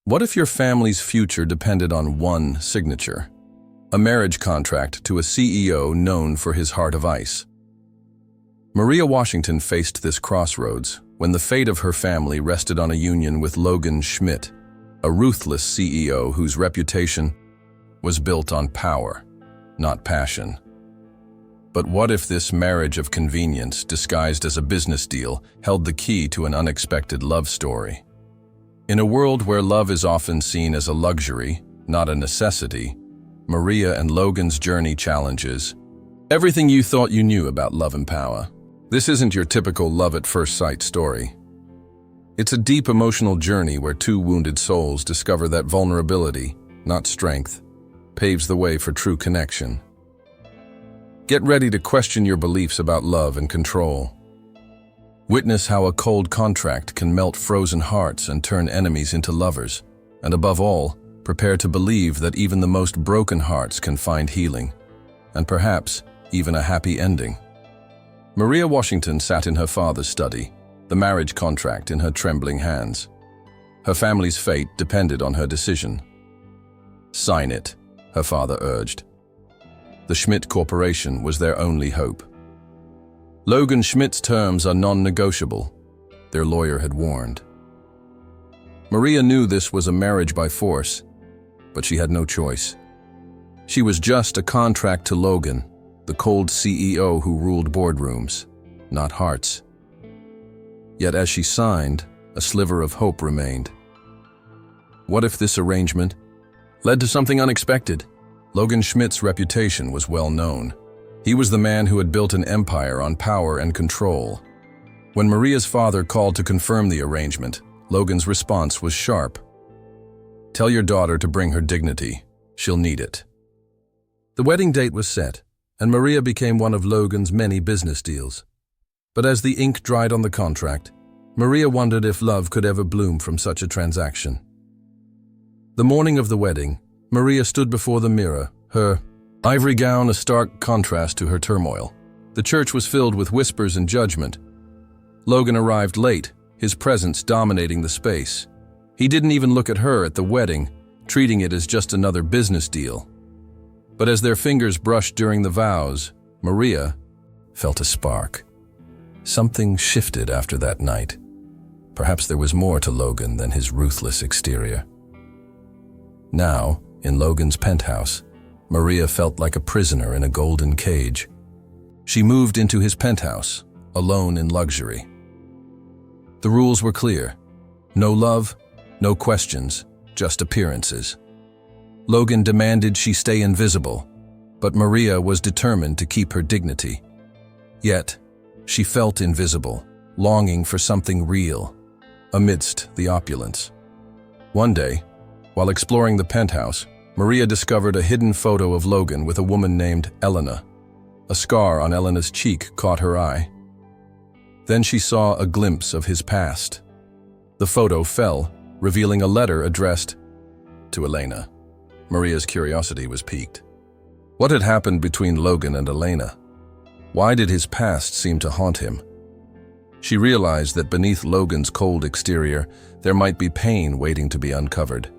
What if your family's future depended on one signature? A marriage contract to a CEO known for his heart of ice. Maria Washington faced this crossroads when the fate of her family rested on a union with Logan Schmidt, a ruthless CEO whose reputation was built on power, not passion. But what if this marriage of convenience, disguised as a business deal, held the key to an unexpected love story? In a world where love is often seen as a luxury, not a necessity, Maria and Logan's journey challenges everything you thought you knew about love and power. This isn't your typical love at first sight story. It's a deep emotional journey where two wounded souls discover that vulnerability, not strength, paves the way for true connection. Get ready to question your beliefs about love and control. Witness how a cold contract can melt frozen hearts and turn enemies into lovers. And above all, prepare to believe that even the most broken hearts can find healing, and perhaps even a happy ending. Maria Washington sat in her father's study, the marriage contract in her trembling hands. Her family's fate depended on her decision. "Sign it," her father urged. The Schmidt Corporation was their only hope. Logan Schmidt's terms are non-negotiable, their lawyer had warned. Maria knew this was a marriage by force, but she had no choice. She was just a contract to Logan, the cold CEO who ruled boardrooms, not hearts. Yet as she signed, a sliver of hope remained. What if this arrangement led to something unexpected? Logan Schmidt's reputation was well known. He was the man who had built an empire on power and control. When Maria's father called to confirm the arrangement, Logan's response was sharp. "Tell your daughter to bring her dignity. She'll need it." The wedding date was set, and Maria became one of Logan's many business deals. But as the ink dried on the contract, Maria wondered if love could ever bloom from such a transaction. The morning of the wedding, Maria stood before the mirror, her ivory gown a stark contrast to her turmoil. The church was filled with whispers and judgment. Logan arrived late, his presence dominating the space. He didn't even look at her at the wedding, treating it as just another business deal. But as their fingers brushed during the vows, Maria felt a spark. Something shifted after that night. Perhaps there was more to Logan than his ruthless exterior. Now, in Logan's penthouse, Maria felt like a prisoner in a golden cage. She moved into his penthouse, alone in luxury. The rules were clear. No love, no questions, just appearances. Logan demanded she stay invisible, but Maria was determined to keep her dignity. Yet, she felt invisible, longing for something real, amidst the opulence. One day, while exploring the penthouse, Maria discovered a hidden photo of Logan with a woman named Elena. A scar on Elena's cheek caught her eye. Then she saw a glimpse of his past. The photo fell, revealing a letter addressed to Elena. Maria's curiosity was piqued. What had happened between Logan and Elena? Why did his past seem to haunt him? She realized that beneath Logan's cold exterior, there might be pain waiting to be uncovered.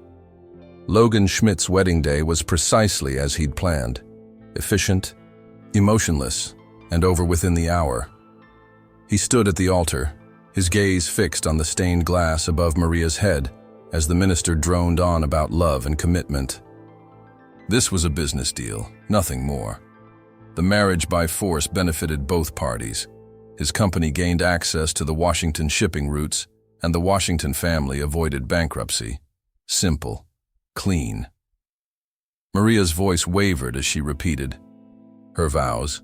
Logan Schmidt's wedding day was precisely as he'd planned. Efficient, emotionless, and over within the hour. He stood at the altar, his gaze fixed on the stained glass above Maria's head as the minister droned on about love and commitment. This was a business deal, nothing more. The marriage by force benefited both parties. His company gained access to the Washington shipping routes, and the Washington family avoided bankruptcy. Simple. Clean. Maria's voice wavered as she repeated her vows,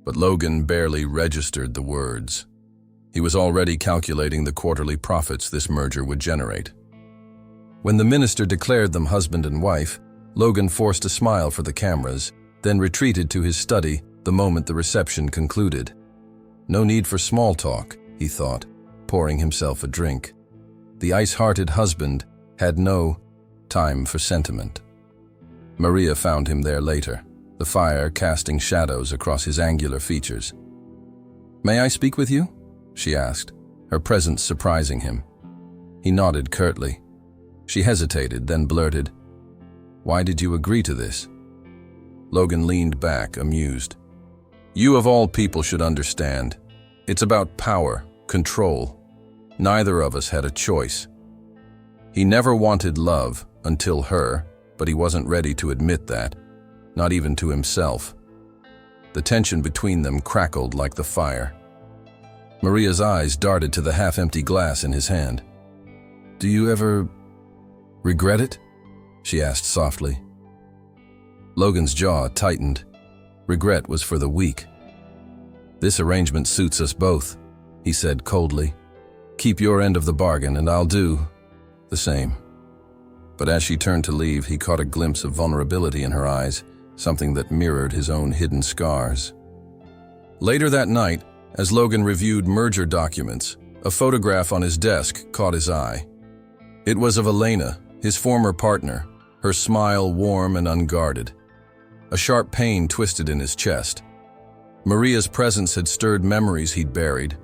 but Logan barely registered the words. He was already calculating the quarterly profits this merger would generate. When the minister declared them husband and wife, Logan forced a smile for the cameras, then retreated to his study the moment the reception concluded. No need for small talk, he thought, pouring himself a drink. The ice-hearted husband had no time for sentiment. Maria found him there later, the fire casting shadows across his angular features. "May I speak with you?" she asked, her presence surprising him. He nodded curtly. She hesitated, then blurted, "Why did you agree to this?" Logan leaned back, amused. "You of all people should understand. It's about power, control. Neither of us had a choice. He never wanted love until her, but he wasn't ready to admit that, not even to himself." The tension between them crackled like the fire. Maria's eyes darted to the half-empty glass in his hand. "Do you ever regret it?" she asked softly. Logan's jaw tightened. Regret was for the weak. "This arrangement suits us both," he said coldly. "Keep your end of the bargain and I'll do the same." But as she turned to leave, he caught a glimpse of vulnerability in her eyes, something that mirrored his own hidden scars. Later that night, as Logan reviewed merger documents, a photograph on his desk caught his eye. It was of Elena, his former partner, her smile warm and unguarded. A sharp pain twisted in his chest. Maria's presence had stirred memories he'd buried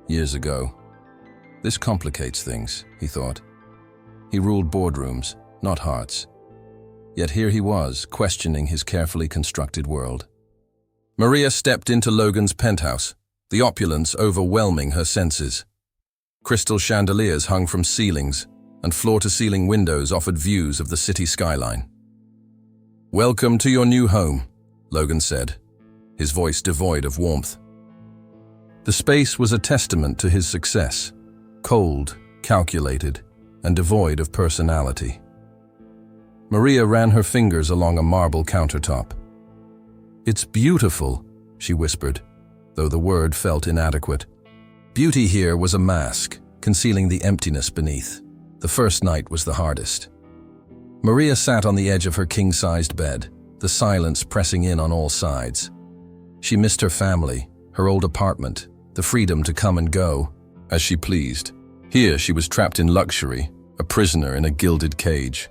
years ago. This complicates things, he thought. He ruled boardrooms, not hearts. Yet here he was, questioning his carefully constructed world. Maria stepped into Logan's penthouse, the opulence overwhelming her senses. Crystal chandeliers hung from ceilings, and floor-to-ceiling windows offered views of the city skyline. "Welcome to your new home," Logan said, his voice devoid of warmth. The space was a testament to his success, cold, calculated, and devoid of personality. Maria ran her fingers along a marble countertop. "It's beautiful," she whispered, though the word felt inadequate. Beauty here was a mask, concealing the emptiness beneath. The first night was the hardest. Maria sat on the edge of her king-sized bed, the silence pressing in on all sides. She missed her family, her old apartment, the freedom to come and go as she pleased. Here she was trapped in luxury, a prisoner in a gilded cage.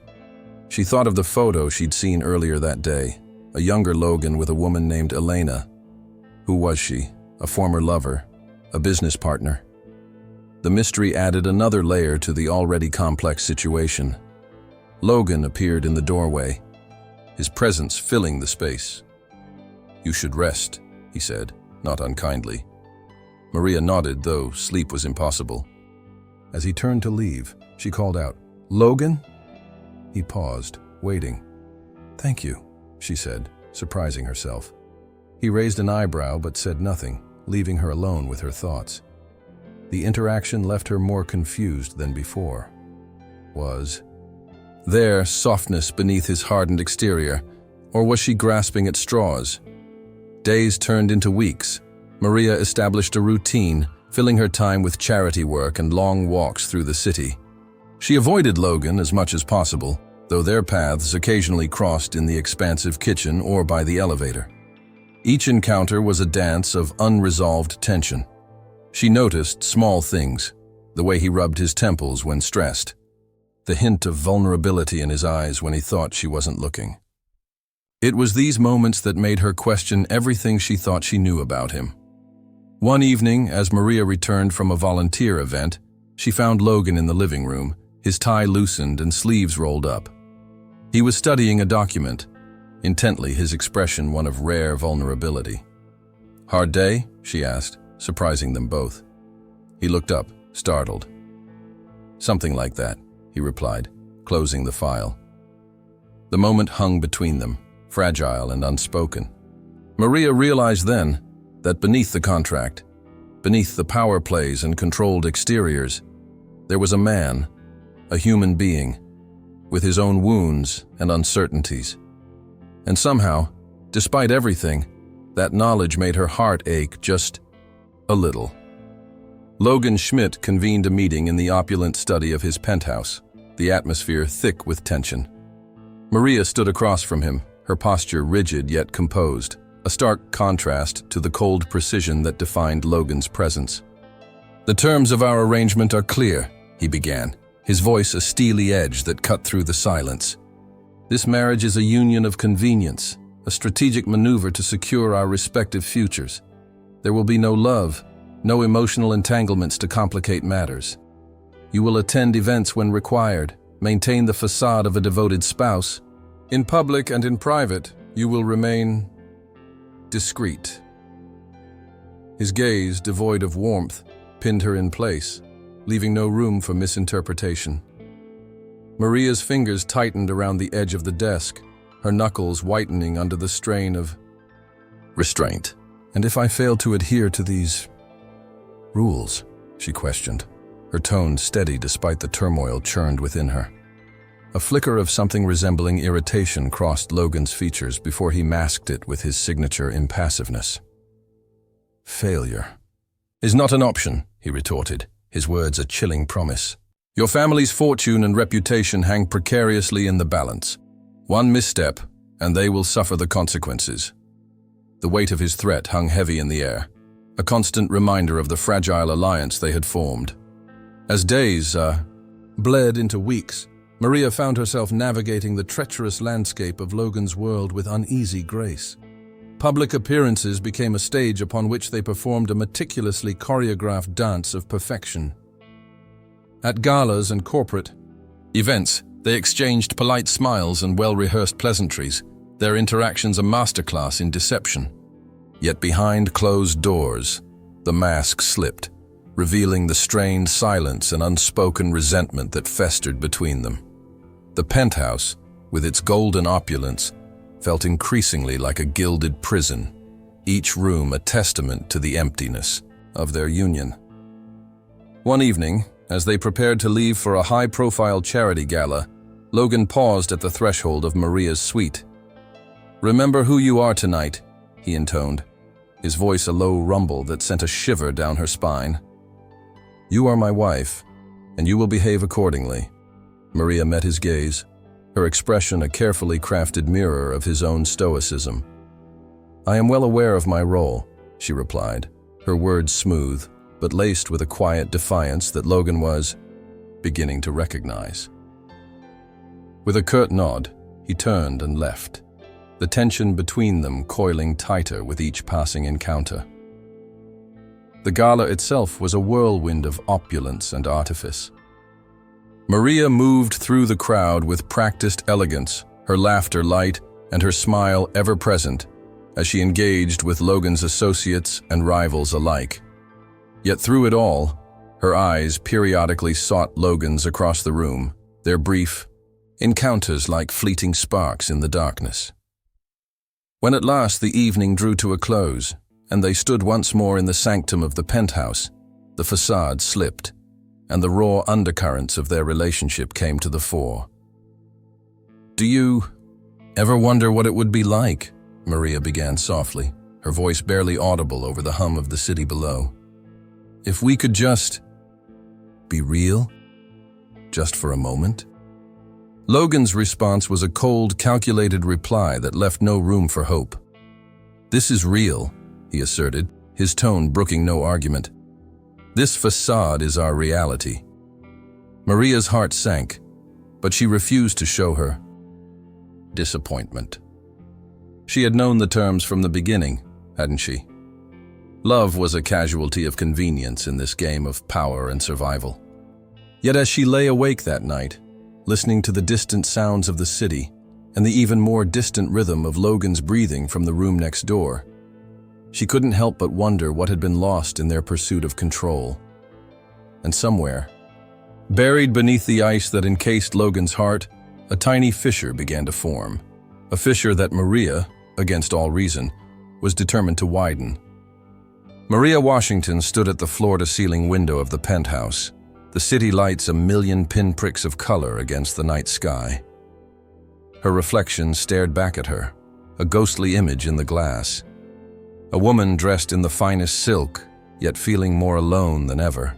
She thought of the photo she'd seen earlier that day, a younger Logan with a woman named Elena. Who was she? A former lover? A business partner? The mystery added another layer to the already complex situation. Logan appeared in the doorway, his presence filling the space. "You should rest," he said, not unkindly. Maria nodded, though sleep was impossible. As he turned to leave, she called out, "Logan?" He paused, waiting. "Thank you," she said, surprising herself. He raised an eyebrow but said nothing, leaving her alone with her thoughts. The interaction left her more confused than before. Was there softness beneath his hardened exterior, or was she grasping at straws? Days turned into weeks. Maria established a routine, filling her time with charity work and long walks through the city. She avoided Logan as much as possible, though their paths occasionally crossed in the expansive kitchen or by the elevator. Each encounter was a dance of unresolved tension. She noticed small things, the way he rubbed his temples when stressed, the hint of vulnerability in his eyes when he thought she wasn't looking. It was these moments that made her question everything she thought she knew about him. One evening, as Maria returned from a volunteer event, she found Logan in the living room, his tie loosened and sleeves rolled up. He was studying a document, intently, his expression one of rare vulnerability. "Hard day?" she asked, surprising them both. He looked up, startled. "Something like that," he replied, closing the file. The moment hung between them, fragile and unspoken. Maria realized then that beneath the contract, beneath the power plays and controlled exteriors, there was a man, a human being, with his own wounds and uncertainties. And somehow, despite everything, that knowledge made her heart ache just a little. Logan Schmidt convened a meeting in the opulent study of his penthouse, the atmosphere thick with tension. Maria stood across from him, her posture rigid yet composed, a stark contrast to the cold precision that defined Logan's presence. "The terms of our arrangement are clear," he began, his voice a steely edge that cut through the silence. "This marriage is a union of convenience, a strategic maneuver to secure our respective futures. There will be no love, no emotional entanglements to complicate matters. You will attend events when required, maintain the facade of a devoted spouse. In public and in private, you will remain discreet. His gaze, devoid of warmth, pinned her in place, leaving no room for misinterpretation. Maria's fingers tightened around the edge of the desk, her knuckles whitening under the strain of restraint. "And if I fail to adhere to these rules?" she questioned, her tone steady despite the turmoil churned within her. A flicker of something resembling irritation crossed Logan's features before he masked it with his signature impassiveness. "Failure is not an option," he retorted, his words a chilling promise. "Your family's fortune and reputation hang precariously in the balance. One misstep, and they will suffer the consequences." The weight of his threat hung heavy in the air, a constant reminder of the fragile alliance they had formed. As days bled into weeks, Maria found herself navigating the treacherous landscape of Logan's world with uneasy grace. Public appearances became a stage upon which they performed a meticulously choreographed dance of perfection. At galas and corporate events, they exchanged polite smiles and well-rehearsed pleasantries, their interactions a masterclass in deception. Yet behind closed doors, the mask slipped, revealing the strained silence and unspoken resentment that festered between them. The penthouse, with its golden opulence, felt increasingly like a gilded prison, each room a testament to the emptiness of their union. One evening, as they prepared to leave for a high-profile charity gala, Logan paused at the threshold of Maria's suite. "Remember who you are tonight," he intoned, his voice a low rumble that sent a shiver down her spine. "You are my wife, and you will behave accordingly." Maria met his gaze, her expression a carefully crafted mirror of his own stoicism. "I am well aware of my role," she replied, her words smooth, but laced with a quiet defiance that Logan was beginning to recognize. With a curt nod, he turned and left, the tension between them coiling tighter with each passing encounter. The gala itself was a whirlwind of opulence and artifice. Maria moved through the crowd with practiced elegance, her laughter light and her smile ever present, as she engaged with Logan's associates and rivals alike. Yet through it all, her eyes periodically sought Logan's across the room, their brief encounters like fleeting sparks in the darkness. When at last the evening drew to a close, and they stood once more in the sanctum of the penthouse, the facade slipped, and the raw undercurrents of their relationship came to the fore. "Do you ever wonder what it would be like?" Maria began softly, her voice barely audible over the hum of the city below. "If we could just be real, just for a moment?" Logan's response was a cold, calculated reply that left no room for hope. "This is real," he asserted, his tone brooking no argument. "This facade is our reality." Maria's heart sank, but she refused to show her disappointment. She had known the terms from the beginning, hadn't she? Love was a casualty of convenience in this game of power and survival. Yet as she lay awake that night, listening to the distant sounds of the city and the even more distant rhythm of Logan's breathing from the room next door, she couldn't help but wonder what had been lost in their pursuit of control. And somewhere, buried beneath the ice that encased Logan's heart, a tiny fissure began to form, a fissure that Maria, against all reason, was determined to widen. Maria Washington stood at the floor-to-ceiling window of the penthouse, the city lights a million pinpricks of color against the night sky. Her reflection stared back at her, a ghostly image in the glass. A woman dressed in the finest silk, yet feeling more alone than ever.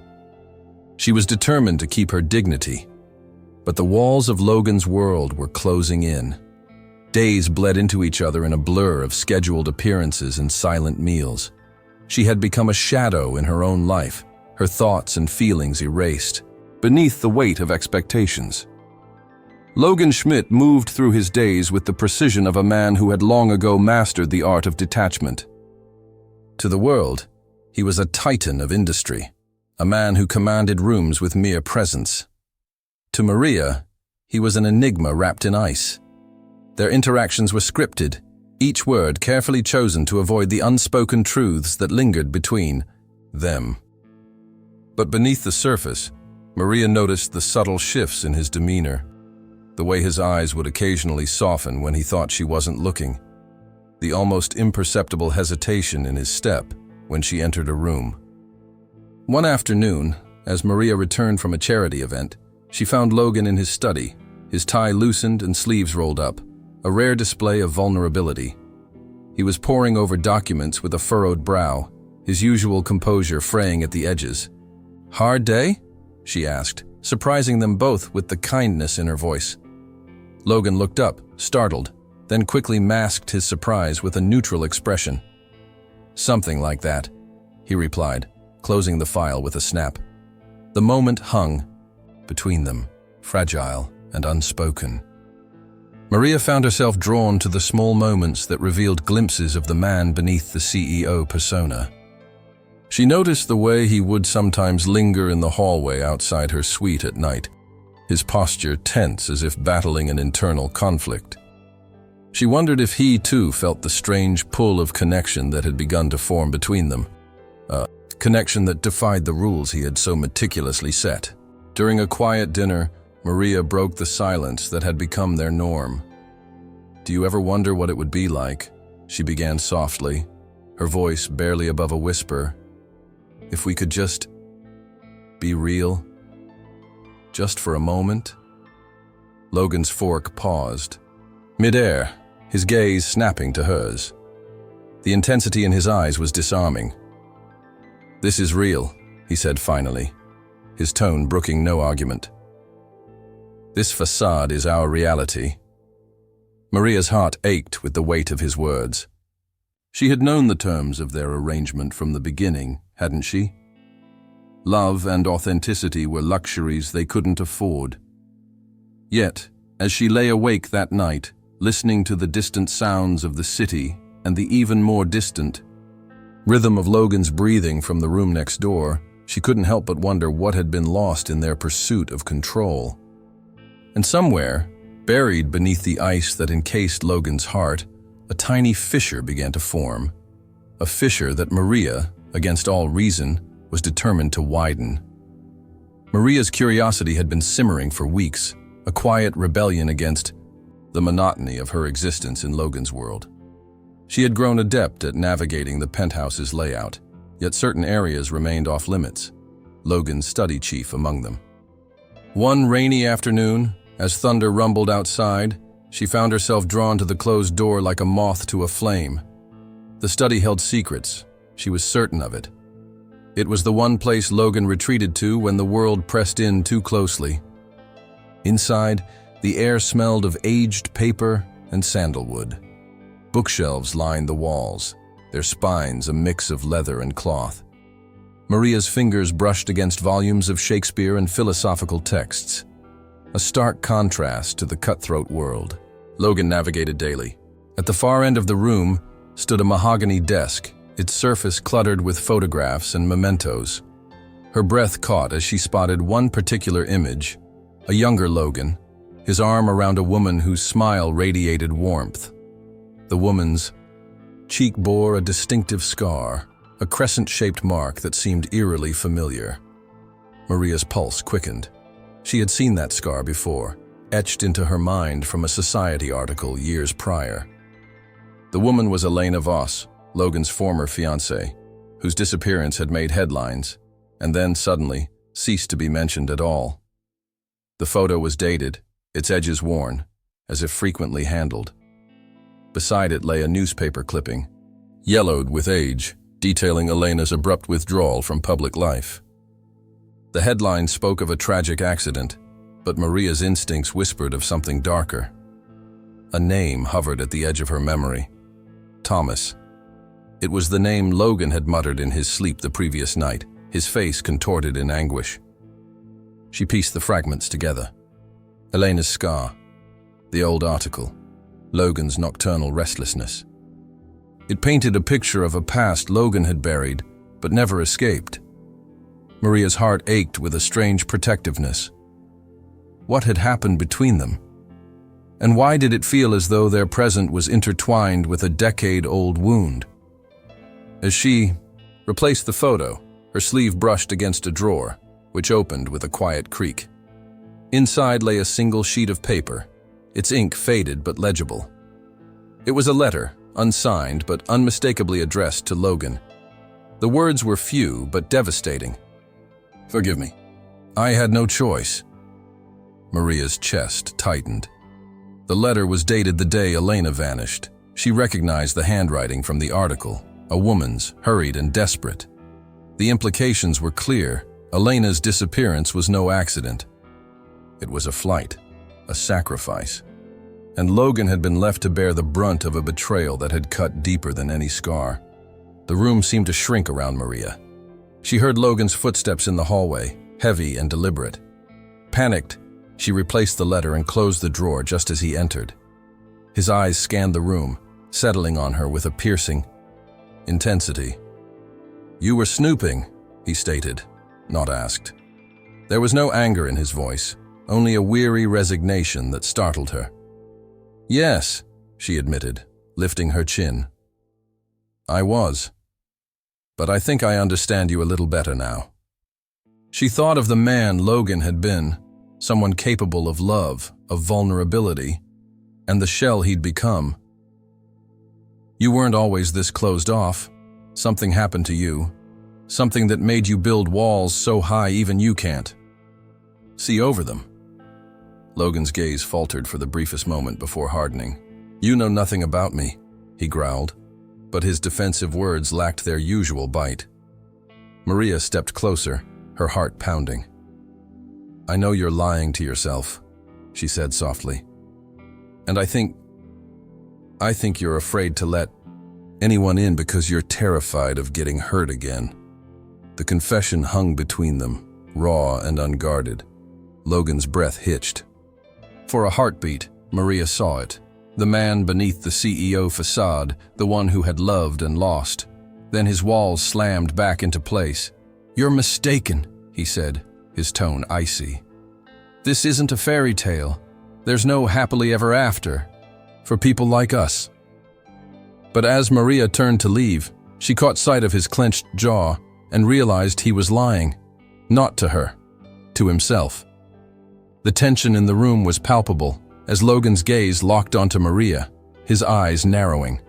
She was determined to keep her dignity, but the walls of Logan's world were closing in. Days bled into each other in a blur of scheduled appearances and silent meals. She had become a shadow in her own life, her thoughts and feelings erased, beneath the weight of expectations. Logan Schmidt moved through his days with the precision of a man who had long ago mastered the art of detachment. To the world, he was a titan of industry, a man who commanded rooms with mere presence. To Maria, He was an enigma wrapped in ice. Their interactions were scripted, each word carefully chosen to avoid the unspoken truths that lingered between them. But beneath the surface, Maria noticed the subtle shifts in his demeanor, the way his eyes would occasionally soften when he thought she wasn't looking, the almost imperceptible hesitation in his step when she entered a room. One afternoon, as Maria returned from a charity event, she found Logan in his study, his tie loosened and sleeves rolled up, a rare display of vulnerability. He was poring over documents with a furrowed brow, his usual composure fraying at the edges. "Hard day?" she asked, surprising them both with the kindness in her voice. Logan looked up, startled, then quickly masked his surprise with a neutral expression. "Something like that," he replied, closing the file with a snap. The moment hung between them, fragile and unspoken. Maria found herself drawn to the small moments that revealed glimpses of the man beneath the CEO persona. She noticed the way he would sometimes linger in the hallway outside her suite at night, his posture tense as if battling an internal conflict. She wondered if he too felt the strange pull of connection that had begun to form between them, a connection that defied the rules he had so meticulously set. During a quiet dinner, Maria broke the silence that had become their norm. "Do you ever wonder what it would be like?" she began softly, her voice barely above a whisper. "If we could just be real? Just for a moment?" Logan's fork paused, mid-air, his gaze snapping to hers. The intensity in his eyes was disarming. "This is real," he said finally, his tone brooking no argument. "This facade is our reality." Maria's heart ached with the weight of his words. She had known the terms of their arrangement from the beginning, hadn't she? Love and authenticity were luxuries they couldn't afford. Yet, as she lay awake that night, listening to the distant sounds of the city and the even more distant rhythm of Logan's breathing from the room next door, she couldn't help but wonder what had been lost in their pursuit of control. And somewhere, buried beneath the ice that encased Logan's heart, a tiny fissure began to form. A fissure that Maria, against all reason, was determined to widen. Maria's curiosity had been simmering for weeks, a quiet rebellion against the monotony of her existence in Logan's world. She had grown adept at navigating the penthouse's layout, yet certain areas remained off-limits, Logan's study chief among them. One rainy afternoon, as thunder rumbled outside, she found herself drawn to the closed door like a moth to a flame. The study held secrets, she was certain of it. It was the one place Logan retreated to when the world pressed in too closely. Inside, the air smelled of aged paper and sandalwood. Bookshelves lined the walls, their spines a mix of leather and cloth. Maria's fingers brushed against volumes of Shakespeare and philosophical texts, a stark contrast to the cutthroat world Logan navigated daily. At the far end of the room stood a mahogany desk, its surface cluttered with photographs and mementos. Her breath caught as she spotted one particular image, a younger Logan, his arm around a woman whose smile radiated warmth. The woman's cheek bore a distinctive scar, a crescent-shaped mark that seemed eerily familiar. Maria's pulse quickened. She had seen that scar before, etched into her mind from a Society article years prior. The woman was Elena Voss, Logan's former fiancée, whose disappearance had made headlines, and then suddenly ceased to be mentioned at all. The photo was dated, its edges worn, as if frequently handled. Beside it lay a newspaper clipping, yellowed with age, detailing Elena's abrupt withdrawal from public life. The headline spoke of a tragic accident, but Maria's instincts whispered of something darker. A name hovered at the edge of her memory. Thomas. It was the name Logan had muttered in his sleep the previous night, his face contorted in anguish. She pieced the fragments together. Elena's scar, the old article, Logan's nocturnal restlessness. It painted a picture of a past Logan had buried, but never escaped. Maria's heart ached with a strange protectiveness. What had happened between them? And why did it feel as though their present was intertwined with a decade-old wound? As she replaced the photo, her sleeve brushed against a drawer, which opened with a quiet creak. Inside lay a single sheet of paper, its ink faded but legible. It was a letter, unsigned but unmistakably addressed to Logan. The words were few but devastating. "Forgive me. I had no choice." Maria's chest tightened. The letter was dated the day Elena vanished. She recognized the handwriting from the article, a woman's, hurried and desperate. The implications were clear. Elena's disappearance was no accident. It was a flight, a sacrifice. And Logan had been left to bear the brunt of a betrayal that had cut deeper than any scar. The room seemed to shrink around Maria. She heard Logan's footsteps in the hallway, heavy and deliberate. Panicked, she replaced the letter and closed the drawer just as he entered. His eyes scanned the room, settling on her with a piercing intensity. "You were snooping," he stated, not asked. There was no anger in his voice, only a weary resignation that startled her. "Yes," she admitted, lifting her chin. "I was. But I think I understand you a little better now." She thought of the man Logan had been, someone capable of love, of vulnerability, and the shell he'd become. "You weren't always this closed off. Something happened to you, something that made you build walls so high even you can't see over them." Logan's gaze faltered for the briefest moment before hardening. "You know nothing about me," he growled, but his defensive words lacked their usual bite. Maria stepped closer, her heart pounding. "I know you're lying to yourself," she said softly. "And I think you're afraid to let anyone in because you're terrified of getting hurt again." The confession hung between them, raw and unguarded. Logan's breath hitched. For a heartbeat, Maria saw it. The man beneath the CEO facade, the one who had loved and lost. Then his walls slammed back into place. "You're mistaken," he said, his tone icy. "This isn't a fairy tale. There's no happily ever after for people like us." But as Maria turned to leave, she caught sight of his clenched jaw and realized he was lying. Not to her, to himself. The tension in the room was palpable as Logan's gaze locked onto Maria, his eyes narrowing.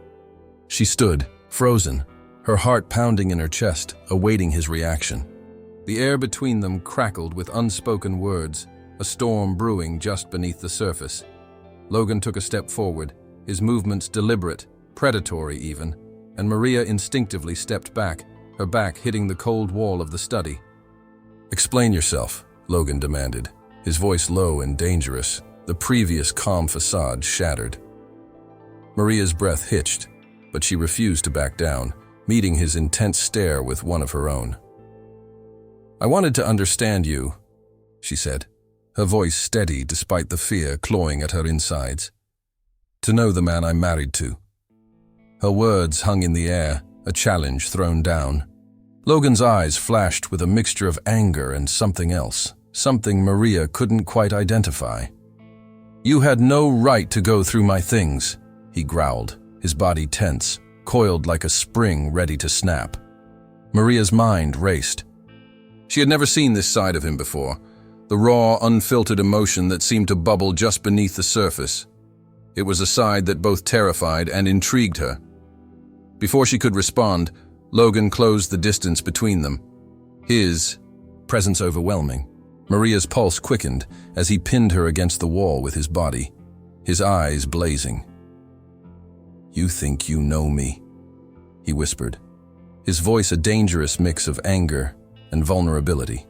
She stood, frozen, her heart pounding in her chest, awaiting his reaction. The air between them crackled with unspoken words, a storm brewing just beneath the surface. Logan took a step forward, his movements deliberate, predatory even, and Maria instinctively stepped back, her back hitting the cold wall of the study. "Explain yourself," Logan demanded, his voice low and dangerous, the previous calm facade shattered. Maria's breath hitched, but she refused to back down, meeting his intense stare with one of her own. "I wanted to understand you," she said, her voice steady despite the fear clawing at her insides. "To know the man I'm married to." Her words hung in the air, a challenge thrown down. Logan's eyes flashed with a mixture of anger and something else, something Maria couldn't quite identify. "You had no right to go through my things," he growled, his body tense, coiled like a spring ready to snap. Maria's mind raced. She had never seen this side of him before, the raw, unfiltered emotion that seemed to bubble just beneath the surface. It was a side that both terrified and intrigued her. Before she could respond, Logan closed the distance between them, his presence overwhelming. Maria's pulse quickened as he pinned her against the wall with his body, his eyes blazing. "You think you know me," he whispered, his voice a dangerous mix of anger and vulnerability.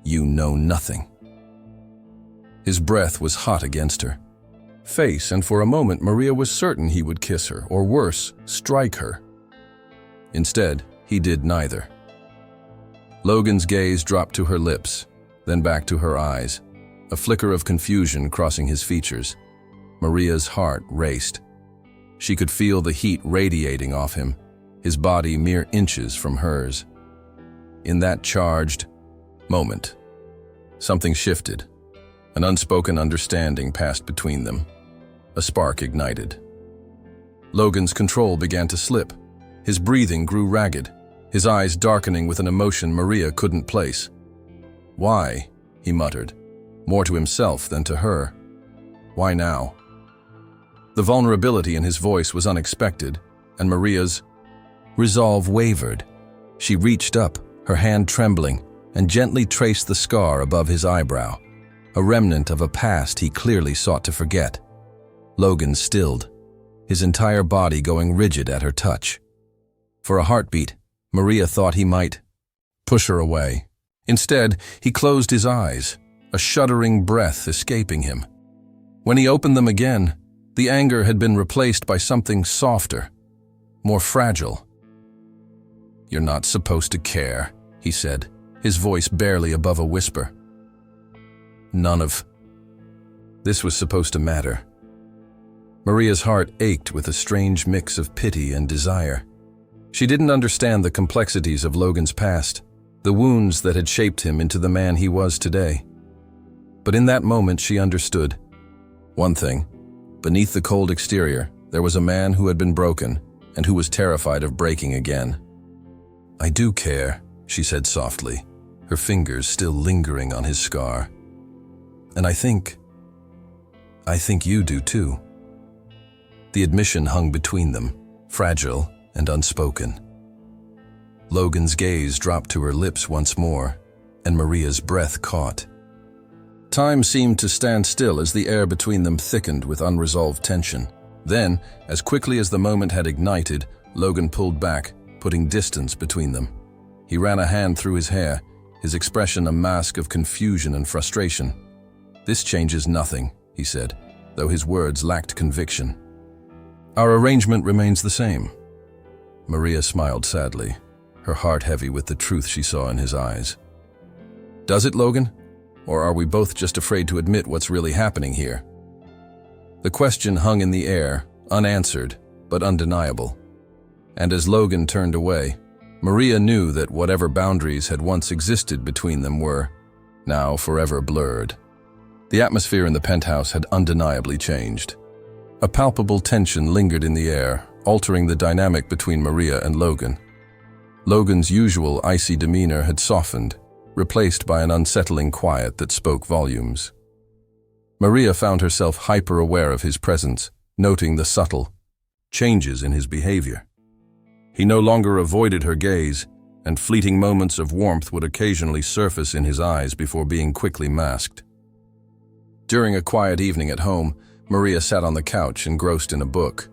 "You know nothing." His breath was hot against her face, and for a moment Maria was certain he would kiss her, or worse, strike her. Instead, he did neither. Logan's gaze dropped to her lips, then back to her eyes, a flicker of confusion crossing his features. Maria's heart raced. She could feel the heat radiating off him, his body mere inches from hers. In that charged moment, something shifted. An unspoken understanding passed between them. A spark ignited. Logan's control began to slip. His breathing grew ragged, his eyes darkening with an emotion Maria couldn't place. "Why?" he muttered, more to himself than to her. "Why now?" The vulnerability in his voice was unexpected, and Maria's resolve wavered. She reached up, her hand trembling, and gently traced the scar above his eyebrow, a remnant of a past he clearly sought to forget. Logan stilled, his entire body going rigid at her touch. For a heartbeat, Maria thought he might push her away. Instead, he closed his eyes, a shuddering breath escaping him. When he opened them again, the anger had been replaced by something softer, more fragile. "You're not supposed to care," he said, his voice barely above a whisper. None of this was supposed to matter. Maria's heart ached with a strange mix of pity and desire. She didn't understand the complexities of Logan's past, the wounds that had shaped him into the man he was today. But in that moment she understood one thing. Beneath the cold exterior, there was a man who had been broken and who was terrified of breaking again. "I do care," she said softly, her fingers still lingering on his scar. "And I think you do too." The admission hung between them, fragile and unspoken. Logan's gaze dropped to her lips once more, and Maria's breath caught. Time seemed to stand still as the air between them thickened with unresolved tension. Then, as quickly as the moment had ignited, Logan pulled back, putting distance between them. He ran a hand through his hair, his expression a mask of confusion and frustration. "This changes nothing," he said, though his words lacked conviction. "Our arrangement remains the same." Maria smiled sadly, her heart heavy with the truth she saw in his eyes. "Does it, Logan? Or are we both just afraid to admit what's really happening here?" The question hung in the air, unanswered, but undeniable. And as Logan turned away, Maria knew that whatever boundaries had once existed between them were now forever blurred. The atmosphere in the penthouse had undeniably changed. A palpable tension lingered in the air, altering the dynamic between Maria and Logan. Logan's usual icy demeanor had softened, replaced by an unsettling quiet that spoke volumes. Maria found herself hyper-aware of his presence, noting the subtle changes in his behavior. He no longer avoided her gaze, and fleeting moments of warmth would occasionally surface in his eyes before being quickly masked. During a quiet evening at home, Maria sat on the couch engrossed in a book.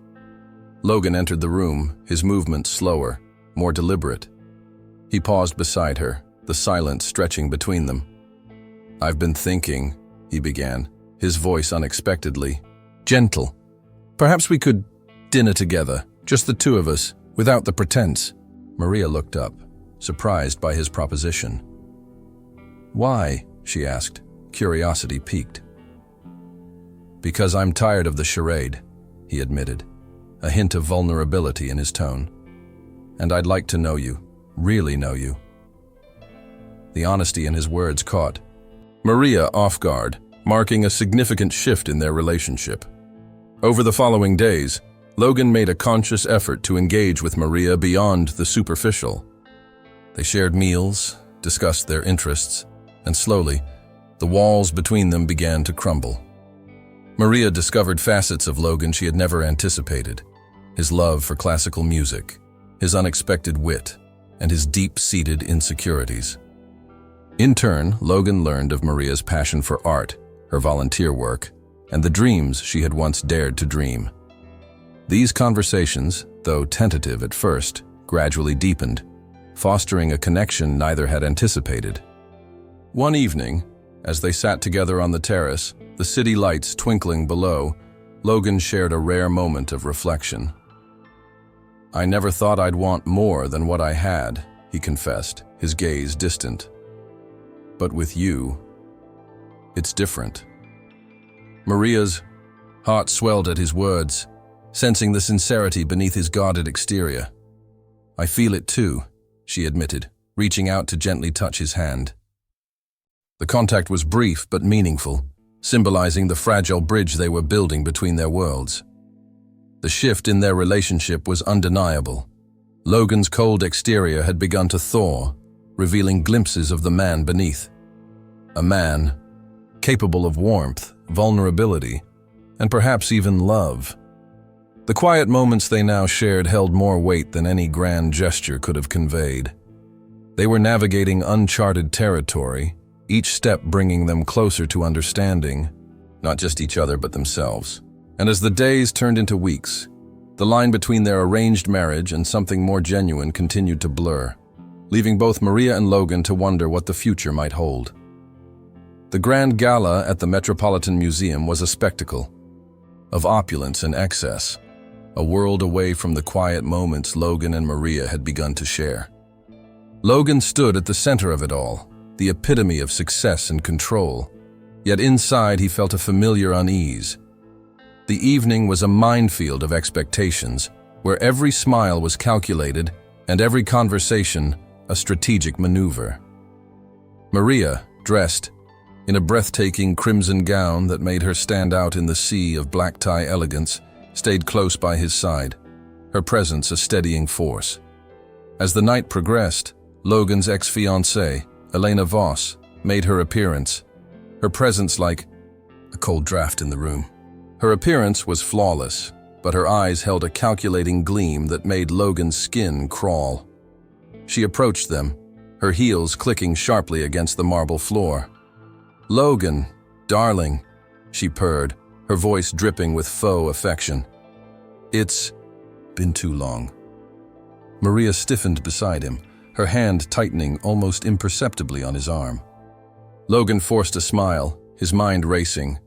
Logan entered the room, his movements slower, more deliberate. He paused beside her, the silence stretching between them. "I've been thinking," he began, his voice unexpectedly gentle. "Perhaps we could dinner together, just the two of us, without the pretense." Maria looked up, surprised by his proposition. "Why?" she asked, curiosity piqued. "Because I'm tired of the charade," he admitted, a hint of vulnerability in his tone. "And I'd like to know you, really know you." The honesty in his words caught Maria off guard, marking a significant shift in their relationship. Over the following days, Logan made a conscious effort to engage with Maria beyond the superficial. They shared meals, discussed their interests, and slowly, the walls between them began to crumble. Maria discovered facets of Logan she had never anticipated: his love for classical music, his unexpected wit, and his deep-seated insecurities. In turn, Logan learned of Maria's passion for art, her volunteer work, and the dreams she had once dared to dream. These conversations, though tentative at first, gradually deepened, fostering a connection neither had anticipated. One evening, as they sat together on the terrace, the city lights twinkling below, Logan shared a rare moment of reflection. "I never thought I'd want more than what I had," he confessed, his gaze distant. "But with you, it's different." Maria's heart swelled at his words, sensing the sincerity beneath his guarded exterior. "I feel it too," she admitted, reaching out to gently touch his hand. The contact was brief but meaningful, symbolizing the fragile bridge they were building between their worlds. The shift in their relationship was undeniable. Logan's cold exterior had begun to thaw, revealing glimpses of the man beneath. A man capable of warmth, vulnerability, and perhaps even love. The quiet moments they now shared held more weight than any grand gesture could have conveyed. They were navigating uncharted territory, each step bringing them closer to understanding, not just each other but themselves. And as the days turned into weeks, the line between their arranged marriage and something more genuine continued to blur, leaving both Maria and Logan to wonder what the future might hold. The grand gala at the Metropolitan Museum was a spectacle of opulence and excess, a world away from the quiet moments Logan and Maria had begun to share. Logan stood at the center of it all, the epitome of success and control, yet inside he felt a familiar unease. The evening was a minefield of expectations, where every smile was calculated and every conversation a strategic maneuver. Maria, dressed in a breathtaking crimson gown that made her stand out in the sea of black tie elegance, stayed close by his side, her presence a steadying force. As the night progressed, Logan's ex-fiancée, Elena Voss, made her appearance, her presence like a cold draft in the room. Her appearance was flawless, but her eyes held a calculating gleam that made Logan's skin crawl. She approached them, her heels clicking sharply against the marble floor. "Logan, darling," she purred, her voice dripping with faux affection. "It's been too long." Maria stiffened beside him, her hand tightening almost imperceptibly on his arm. Logan forced a smile, his mind racing.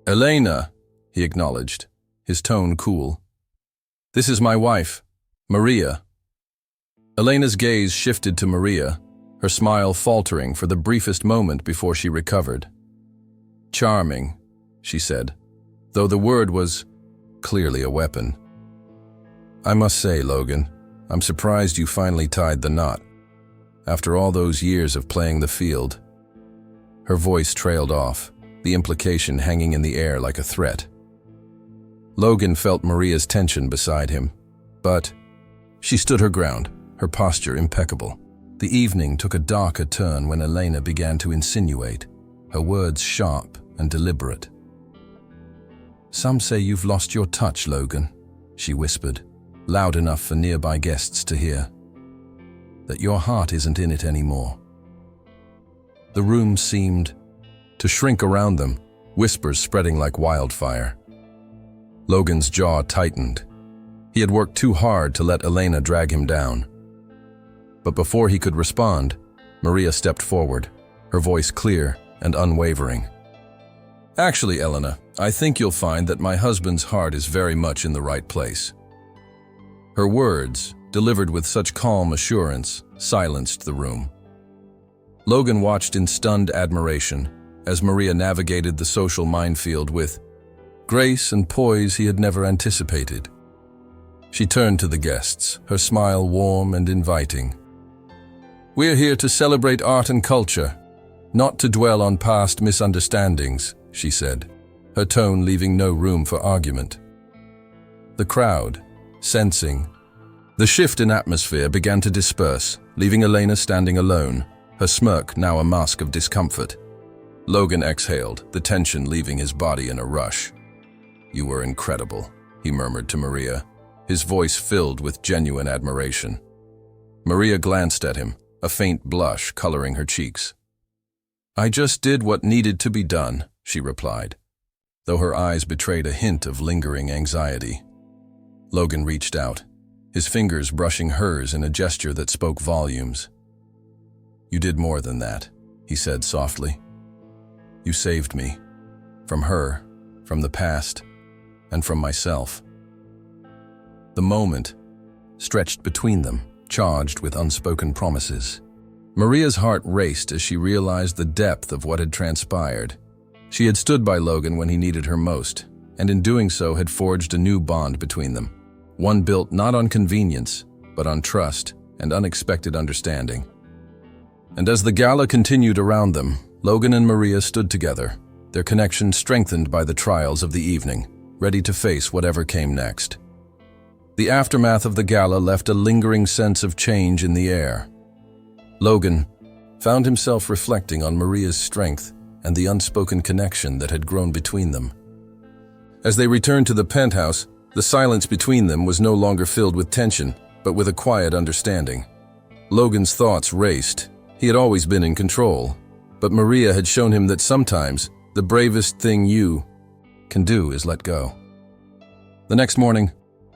"Elena," he acknowledged, his tone cool. "This is my wife, Maria." Elena's gaze shifted to Maria, her smile faltering for the briefest moment before she recovered. "Charming," she said, though the word was clearly a weapon. "I must say, Logan, I'm surprised you finally tied the knot. After all those years of playing the field." Her voice trailed off, the implication hanging in the air like a threat. Logan felt Maria's tension beside him, but she stood her ground, her posture impeccable. The evening took a darker turn when Elena began to insinuate, her words sharp and deliberate. "Some say you've lost your touch, Logan," she whispered, loud enough for nearby guests to hear. "That your heart isn't in it anymore." The room seemed to shrink around them, whispers spreading like wildfire. Logan's jaw tightened. He had worked too hard to let Elena drag him down. But before he could respond, Maria stepped forward, her voice clear and unwavering. "Actually, Elena, I think you'll find that my husband's heart is very much in the right place." Her words, delivered with such calm assurance, silenced the room. Logan watched in stunned admiration as Maria navigated the social minefield with grace and poise he had never anticipated. She turned to the guests, her smile warm and inviting. "We're here to celebrate art and culture, not to dwell on past misunderstandings," she said, her tone leaving no room for argument. The crowd, sensing the shift in atmosphere, began to disperse, leaving Elena standing alone, her smirk now a mask of discomfort. Logan exhaled, the tension leaving his body in a rush. "You were incredible," he murmured to Maria, his voice filled with genuine admiration. Maria glanced at him, a faint blush coloring her cheeks. "I just did what needed to be done," she replied, though her eyes betrayed a hint of lingering anxiety. Logan reached out, his fingers brushing hers in a gesture that spoke volumes. "You did more than that," he said softly. "You saved me. From her, from the past, and from myself." The moment stretched between them, charged with unspoken promises. Maria's heart raced as she realized the depth of what had transpired. She had stood by Logan when he needed her most, and in doing so had forged a new bond between them, one built not on convenience, but on trust and unexpected understanding. And as the gala continued around them, Logan and Maria stood together, their connection strengthened by the trials of the evening, ready to face whatever came next. The aftermath of the gala left a lingering sense of change in the air. Logan found himself reflecting on Maria's strength and the unspoken connection that had grown between them. As they returned to the penthouse, the silence between them was no longer filled with tension, but with a quiet understanding. Logan's thoughts raced. He had always been in control, but Maria had shown him that sometimes the bravest thing you can do is let go. The next morning,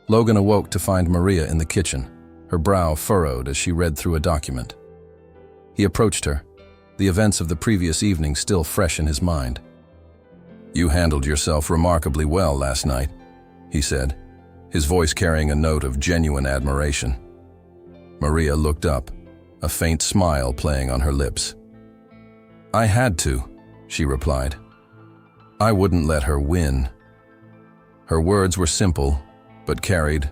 Logan awoke to find Maria in the kitchen, her brow furrowed as she read through a document. He approached her, the events of the previous evening still fresh in his mind. "You handled yourself remarkably well last night," he said, his voice carrying a note of genuine admiration. Maria looked up, a faint smile playing on her lips. "I had to," she replied. "I wouldn't let her win." Her words were simple, but carried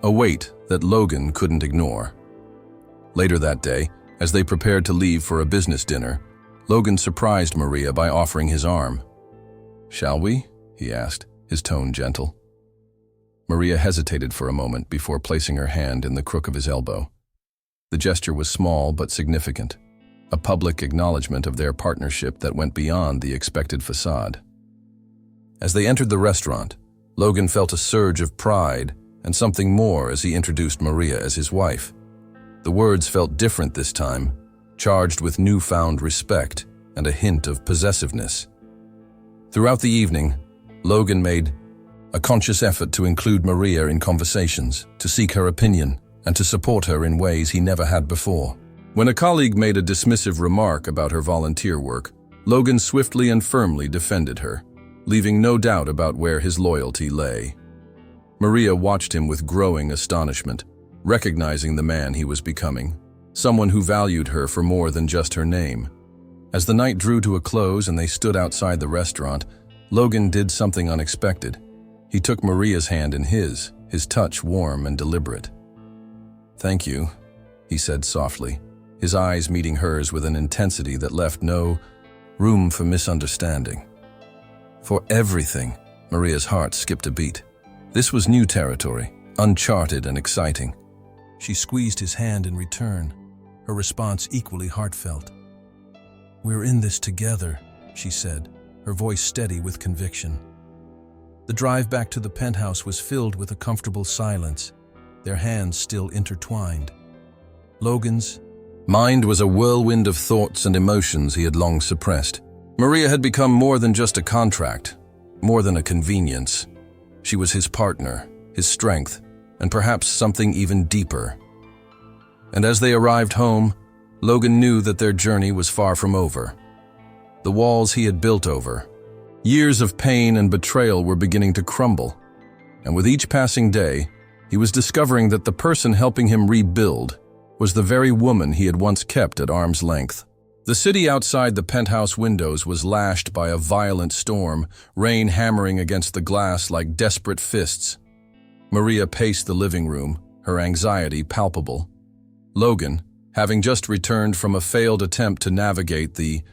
a weight that Logan couldn't ignore. Later that day, as they prepared to leave for a business dinner, Logan surprised Maria by offering his arm. "Shall we?" he asked, his tone gentle. Maria hesitated for a moment before placing her hand in the crook of his elbow. The gesture was small but significant, a public acknowledgement of their partnership that went beyond the expected facade. As they entered the restaurant, Logan felt a surge of pride and something more as he introduced Maria as his wife. The words felt different this time, charged with newfound respect and a hint of possessiveness. Throughout the evening, Logan made a conscious effort to include Maria in conversations, to seek her opinion, and to support her in ways he never had before. When a colleague made a dismissive remark about her volunteer work, Logan swiftly and firmly defended her, leaving no doubt about where his loyalty lay. Maria watched him with growing astonishment, recognizing the man he was becoming, someone who valued her for more than just her name. As the night drew to a close and they stood outside the restaurant, Logan did something unexpected. He took Maria's hand in his touch warm and deliberate. "Thank you," he said softly, his eyes meeting hers with an intensity that left no room for misunderstanding. "For everything." Maria's heart skipped a beat. This was new territory, uncharted and exciting. She squeezed his hand in return, her response equally heartfelt. "We're in this together," she said, her voice steady with conviction. The drive back to the penthouse was filled with a comfortable silence, their hands still intertwined. Logan's mind was a whirlwind of thoughts and emotions he had long suppressed. Maria had become more than just a contract, more than a convenience. She was his partner, his strength, and perhaps something even deeper. And as they arrived home, Logan knew that their journey was far from over. The walls he had built over, years of pain and betrayal, were beginning to crumble. And with each passing day, he was discovering that the person helping him rebuild was the very woman he had once kept at arm's length. The city outside the penthouse windows was lashed by a violent storm, rain hammering against the glass like desperate fists. Maria paced the living room, her anxiety palpable. Logan, having just returned from a failed attempt to navigate the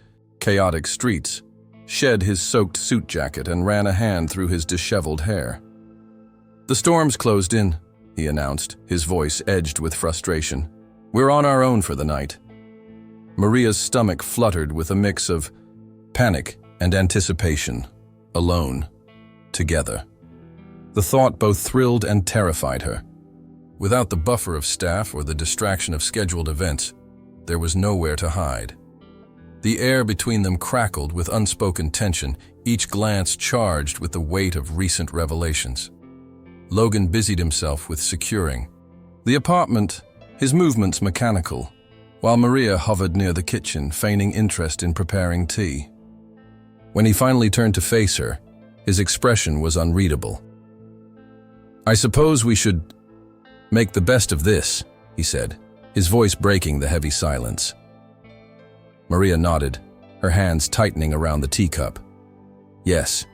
chaotic streets, shed his soaked suit jacket and ran a hand through his disheveled hair. "The storm's closed in," he announced, his voice edged with frustration. "We're on our own for the night." Maria's stomach fluttered with a mix of panic and anticipation. Alone. Together. The thought both thrilled and terrified her. Without the buffer of staff or the distraction of scheduled events, there was nowhere to hide. The air between them crackled with unspoken tension, each glance charged with the weight of recent revelations. Logan busied himself with securing the apartment, his movements mechanical, while Maria hovered near the kitchen, feigning interest in preparing tea. When he finally turned to face her, his expression was unreadable. "I suppose we should make the best of this," he said, his voice breaking the heavy silence. Maria nodded, her hands tightening around the teacup. "Yes,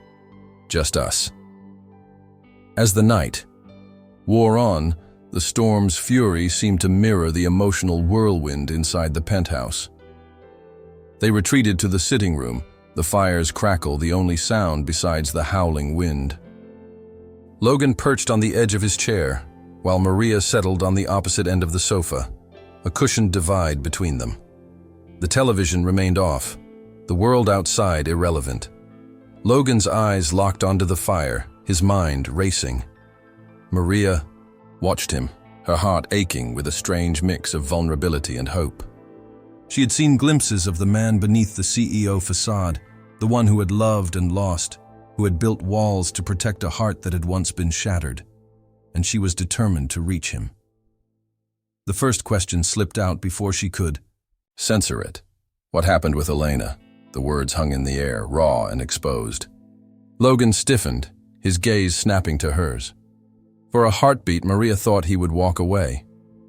just us." As the night wore on, the storm's fury seemed to mirror the emotional whirlwind inside the penthouse. They retreated to the sitting room, the fire's crackle the only sound besides the howling wind. Logan perched on the edge of his chair, while Maria settled on the opposite end of the sofa, a cushioned divide between them. The television remained off, the world outside irrelevant. Logan's eyes locked onto the fire, his mind racing. Maria watched him, her heart aching with a strange mix of vulnerability and hope. She had seen glimpses of the man beneath the CEO facade, the one who had loved and lost, who had built walls to protect a heart that had once been shattered, and she was determined to reach him. The first question slipped out before she could censor it. What happened with Elena? The words hung in the air, raw and exposed. Logan stiffened, his gaze snapping to hers. For a heartbeat, Maria thought he would walk away.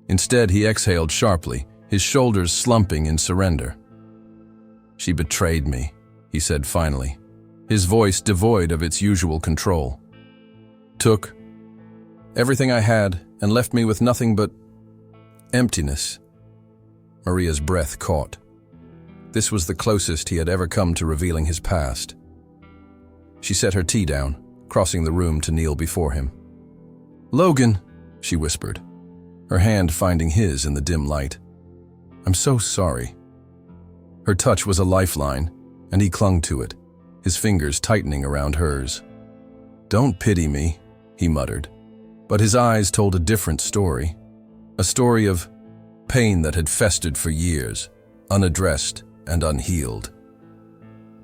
Instead, he exhaled sharply, his shoulders slumping in surrender. "She betrayed me," he said finally, his voice devoid of its usual control. "Took everything I had and left me with nothing but emptiness." Maria's breath caught. This was the closest he had ever come to revealing his past. She set her tea down, crossing the room to kneel before him. "Logan," she whispered, her hand finding his in the dim light. "I'm so sorry." Her touch was a lifeline, and he clung to it, his fingers tightening around hers. "Don't pity me," he muttered, but his eyes told a different story. A story of pain that had festered for years, unaddressed and unhealed.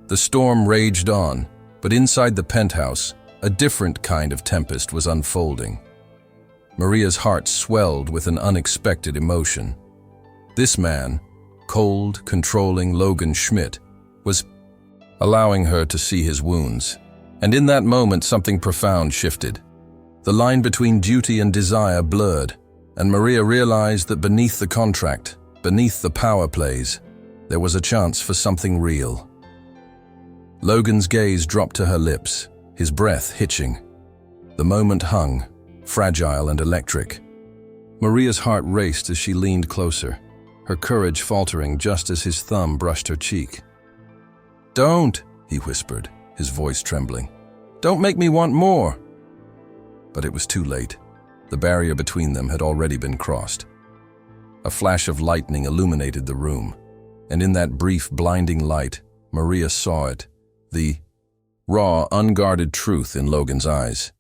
The storm raged on, but inside the penthouse, a different kind of tempest was unfolding. Maria's heart swelled with an unexpected emotion. This man, cold, controlling Logan Schmidt, was allowing her to see his wounds. And in that moment, something profound shifted. The line between duty and desire blurred, and Maria realized that beneath the contract, beneath the power plays, there was a chance for something real. Logan's gaze dropped to her lips, his breath hitching. The moment hung, fragile and electric. Maria's heart raced as she leaned closer, her courage faltering just as his thumb brushed her cheek. "Don't," he whispered, his voice trembling. "Don't make me want more." But it was too late. The barrier between them had already been crossed. A flash of lightning illuminated the room, and in that brief, blinding light, Maria saw it, the raw, unguarded truth in Logan's eyes.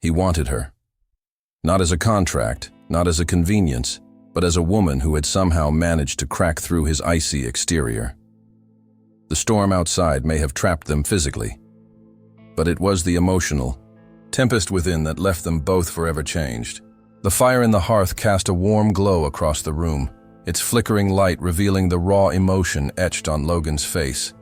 He wanted her. Not as a contract, not as a convenience, but as a woman who had somehow managed to crack through his icy exterior. The storm outside may have trapped them physically, but it was the emotional tempest within that left them both forever changed. The fire in the hearth cast a warm glow across the room, its flickering light revealing the raw emotion etched on Logan's face.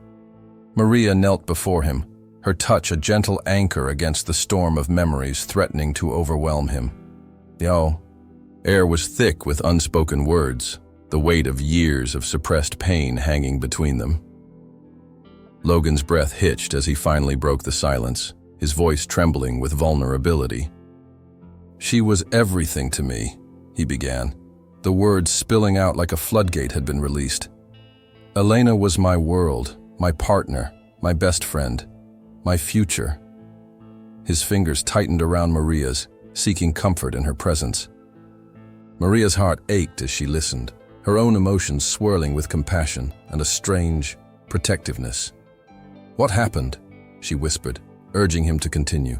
Maria knelt before him, her touch a gentle anchor against the storm of memories threatening to overwhelm him. The air was thick with unspoken words, the weight of years of suppressed pain hanging between them. Logan's breath hitched as he finally broke the silence, his voice trembling with vulnerability. "She was everything to me," he began, the words spilling out like a floodgate had been released. "Elena was my world, my partner, my best friend, my future." His fingers tightened around Maria's, seeking comfort in her presence. Maria's heart ached as she listened, her own emotions swirling with compassion and a strange protectiveness. "What happened?" she whispered, urging him to continue.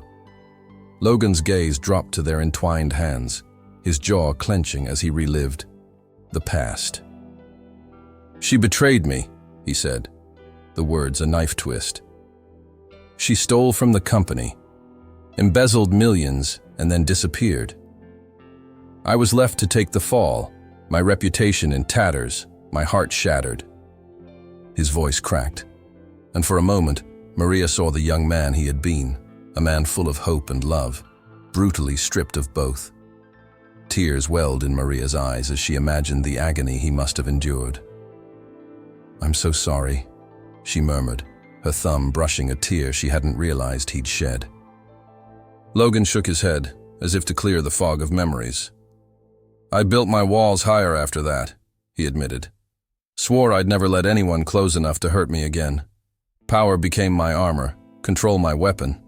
Logan's gaze dropped to their entwined hands, his jaw clenching as he relived the past. "She betrayed me," he said, the words a knife twist. "She stole from the company, embezzled millions, and then disappeared. I was left to take the fall, my reputation in tatters, my heart shattered." His voice cracked, and for a moment, Maria saw the young man he had been, a man full of hope and love, brutally stripped of both. Tears welled in Maria's eyes as she imagined the agony he must have endured. "I'm so sorry," she murmured, her thumb brushing a tear she hadn't realized he'd shed. Logan shook his head, as if to clear the fog of memories. "I built my walls higher after that," he admitted. "Swore I'd never let anyone close enough to hurt me again. Power became my armor, control my weapon.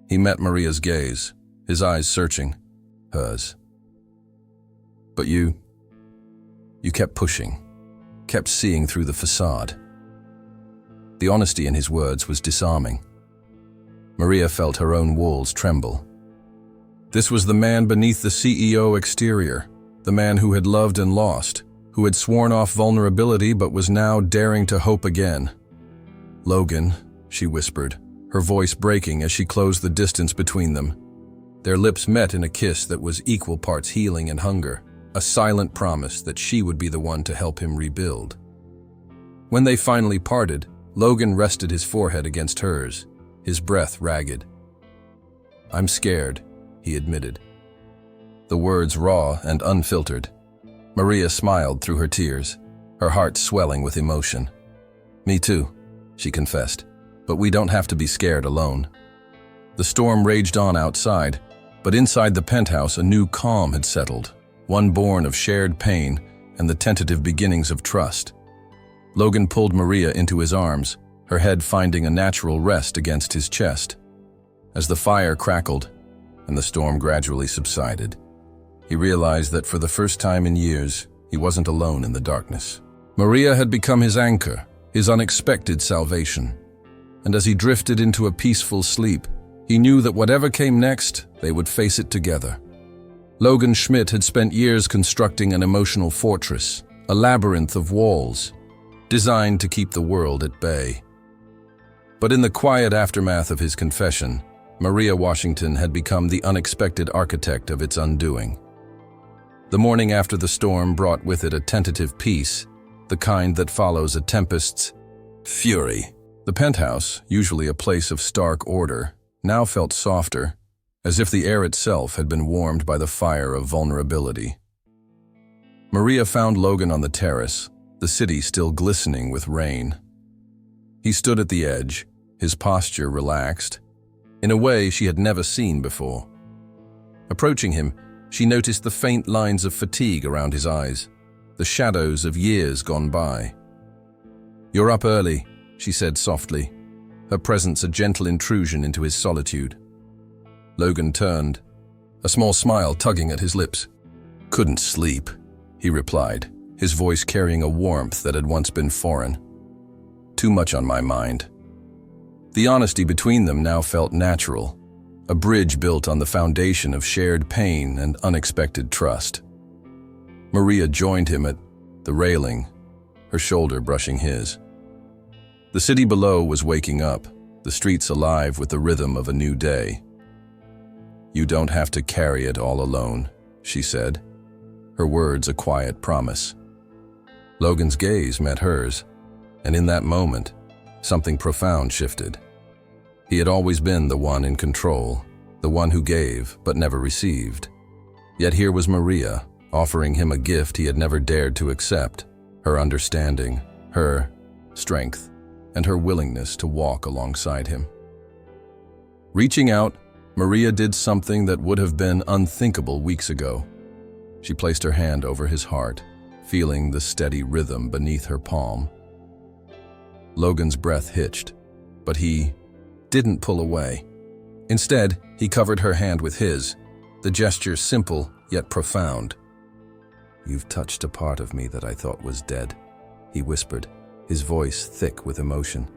He met Maria's gaze, his eyes searching, hers. But you kept pushing, kept seeing through the facade. The honesty in his words was disarming. Maria felt her own walls tremble. This was the man beneath the CEO exterior, the man who had loved and lost, who had sworn off vulnerability but was now daring to hope again. "Logan," she whispered, her voice breaking as she closed the distance between them. Their lips met in a kiss that was equal parts healing and hunger, a silent promise that she would be the one to help him rebuild. When they finally parted, Logan rested his forehead against hers, his breath ragged. "I'm scared," he admitted. The words raw and unfiltered. Maria smiled through her tears, her heart swelling with emotion. "Me too," she confessed, "but we don't have to be scared alone." The storm raged on outside, but inside the penthouse a new calm had settled, one born of shared pain and the tentative beginnings of trust. Logan pulled Maria into his arms, her head finding a natural rest against his chest. As the fire crackled and the storm gradually subsided, he realized that for the first time in years, he wasn't alone in the darkness. Maria had become his anchor, his unexpected salvation. And as he drifted into a peaceful sleep, he knew that whatever came next, they would face it together. Logan Schmidt had spent years constructing an emotional fortress, a labyrinth of walls, designed to keep the world at bay. But in the quiet aftermath of his confession, Maria Washington had become the unexpected architect of its undoing. The morning after the storm brought with it a tentative peace, the kind that follows a tempest's fury. The penthouse, usually a place of stark order, now felt softer, as if the air itself had been warmed by the fire of vulnerability. Maria found Logan on the terrace, the city still glistening with rain. He stood at the edge, his posture relaxed, in a way she had never seen before. Approaching him, she noticed the faint lines of fatigue around his eyes, the shadows of years gone by. "You're up early," she said softly, her presence a gentle intrusion into his solitude. Logan turned, a small smile tugging at his lips. "Couldn't sleep," he replied, his voice carrying a warmth that had once been foreign. "Too much on my mind." The honesty between them now felt natural, a bridge built on the foundation of shared pain and unexpected trust. Maria joined him at the railing, her shoulder brushing his. The city below was waking up, the streets alive with the rhythm of a new day. "You don't have to carry it all alone," she said, her words a quiet promise. Logan's gaze met hers, and in that moment, something profound shifted. He had always been the one in control, the one who gave but never received. Yet here was Maria, offering him a gift he had never dared to accept, her understanding, her strength, and her willingness to walk alongside him. Reaching out, Maria did something that would have been unthinkable weeks ago. She placed her hand over his heart, feeling the steady rhythm beneath her palm. Logan's breath hitched, but he didn't pull away. Instead, he covered her hand with his, the gesture simple yet profound. "You've touched a part of me that I thought was dead," he whispered, his voice thick with emotion.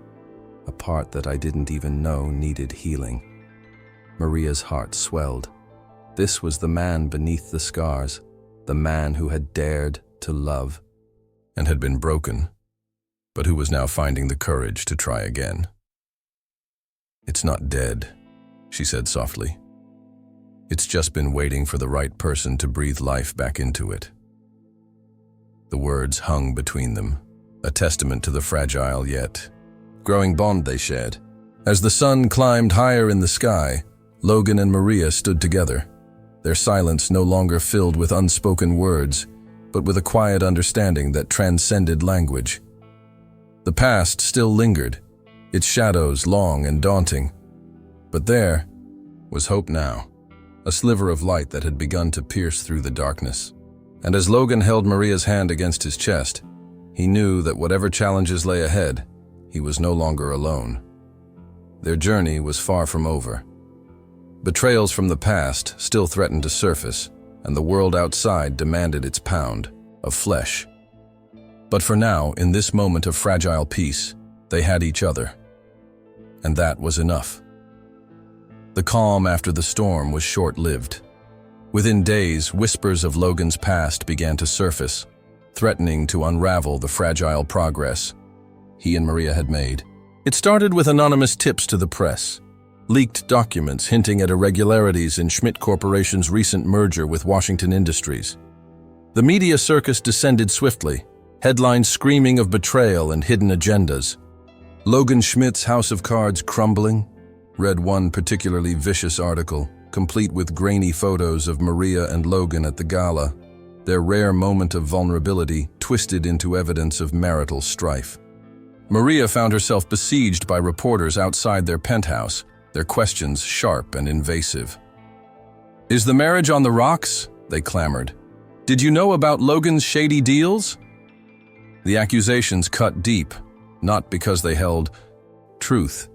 "A part that I didn't even know needed healing." Maria's heart swelled. This was the man beneath the scars, the man who had dared to love and had been broken, but who was now finding the courage to try again. "It's not dead," she said softly. "It's just been waiting for the right person to breathe life back into it." The words hung between them, a testament to the fragile yet growing bond they shared. As the sun climbed higher in the sky, Logan and Maria stood together, their silence no longer filled with unspoken words, but with a quiet understanding that transcended language. The past still lingered, its shadows long and daunting, but there was hope now, a sliver of light that had begun to pierce through the darkness. And as Logan held Maria's hand against his chest, he knew that whatever challenges lay ahead, he was no longer alone. Their journey was far from over. Betrayals from the past still threatened to surface, and the world outside demanded its pound of flesh. But for now, in this moment of fragile peace, they had each other. And that was enough. The calm after the storm was short-lived. Within days, whispers of Logan's past began to surface, threatening to unravel the fragile progress he and Maria had made. It started with anonymous tips to the press, leaked documents hinting at irregularities in Schmidt Corporation's recent merger with Washington Industries. The media circus descended swiftly, headlines screaming of betrayal and hidden agendas. Logan Schmidt's house of cards crumbling, read one particularly vicious article, complete with grainy photos of Maria and Logan at the gala, their rare moment of vulnerability twisted into evidence of marital strife. Maria found herself besieged by reporters outside their penthouse, their questions sharp and invasive. "Is the marriage on the rocks?" they clamored. "Did you know about Logan's shady deals?" The accusations cut deep, not because they held truth,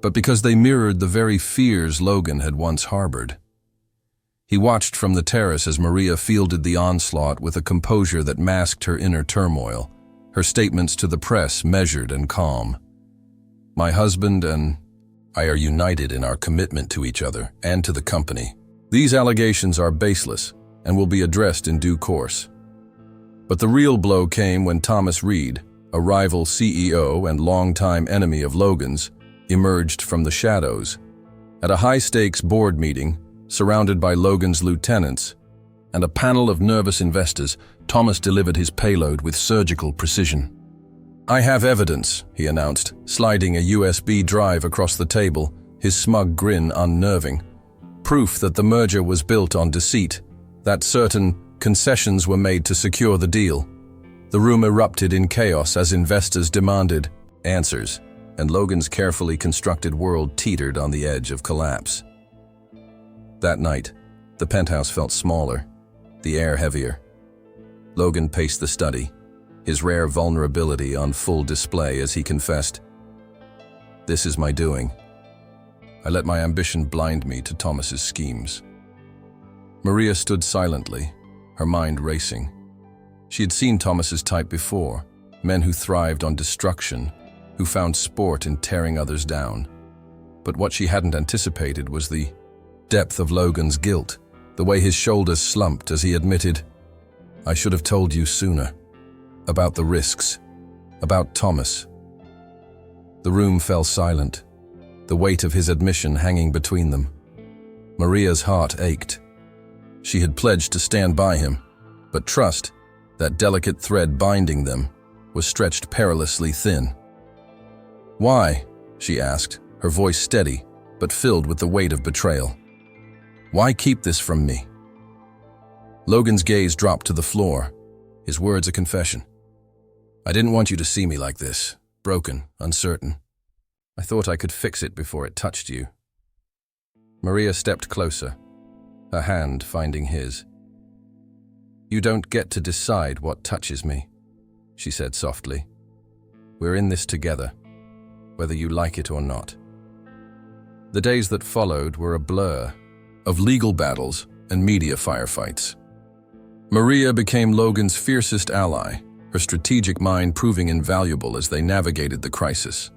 but because they mirrored the very fears Logan had once harbored. He watched from the terrace as Maria fielded the onslaught with a composure that masked her inner turmoil, her statements to the press measured and calm. "My husband and I are united in our commitment to each other and to the company. These allegations are baseless and will be addressed in due course." But the real blow came when Thomas Reed, a rival CEO and longtime enemy of Logan's, emerged from the shadows. At a high-stakes board meeting, surrounded by Logan's lieutenants and a panel of nervous investors, Thomas delivered his payload with surgical precision. "I have evidence," he announced, sliding a USB drive across the table, his smug grin unnerving. "Proof that the merger was built on deceit, that certain concessions were made to secure the deal." The room erupted in chaos as investors demanded answers, and Logan's carefully constructed world teetered on the edge of collapse. That night, the penthouse felt smaller, the air heavier. Logan paced the study, his rare vulnerability on full display as he confessed, "This is my doing. I let my ambition blind me to Thomas's schemes." Maria stood silently, her mind racing. She had seen Thomas's type before, men who thrived on destruction, who found sport in tearing others down. But what she hadn't anticipated was the depth of Logan's guilt, the way his shoulders slumped as he admitted, "I should have told you sooner. About the risks. About Thomas." The room fell silent, the weight of his admission hanging between them. Maria's heart ached. She had pledged to stand by him, but trust, that delicate thread binding them, was stretched perilously thin. "Why?" she asked, her voice steady, but filled with the weight of betrayal. "Why keep this from me?" Logan's gaze dropped to the floor, his words a confession. "I didn't want you to see me like this, broken, uncertain. I thought I could fix it before it touched you." Maria stepped closer, her hand finding his. "You don't get to decide what touches me," she said softly. "We're in this together, whether you like it or not." The days that followed were a blur of legal battles and media firefights. Maria became Logan's fiercest ally, her strategic mind proving invaluable as they navigated the crisis.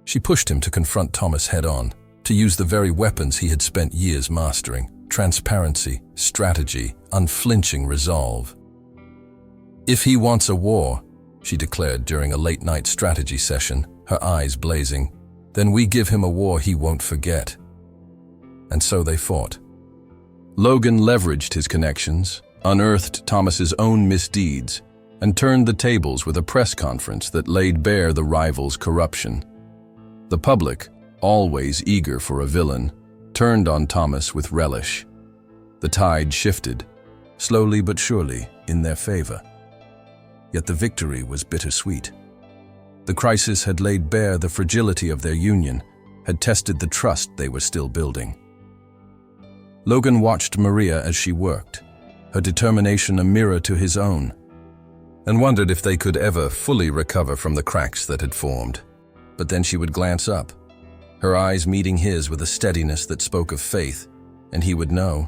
She pushed him to confront Thomas head-on, to use the very weapons he had spent years mastering: transparency, strategy, unflinching resolve. "If he wants a war," she declared during a late-night strategy session, her eyes blazing, "then we give him a war he won't forget." And so they fought. Logan leveraged his connections, unearthed Thomas's own misdeeds, and turned the tables with a press conference that laid bare the rivals' corruption. The public, always eager for a villain, turned on Thomas with relish. The tide shifted, slowly but surely, in their favor. Yet the victory was bittersweet. The crisis had laid bare the fragility of their union, had tested the trust they were still building. Logan watched Maria as she worked, her determination a mirror to his own, and wondered if they could ever fully recover from the cracks that had formed. but then she would glance up, her eyes meeting his with a steadiness that spoke of faith, and he would know.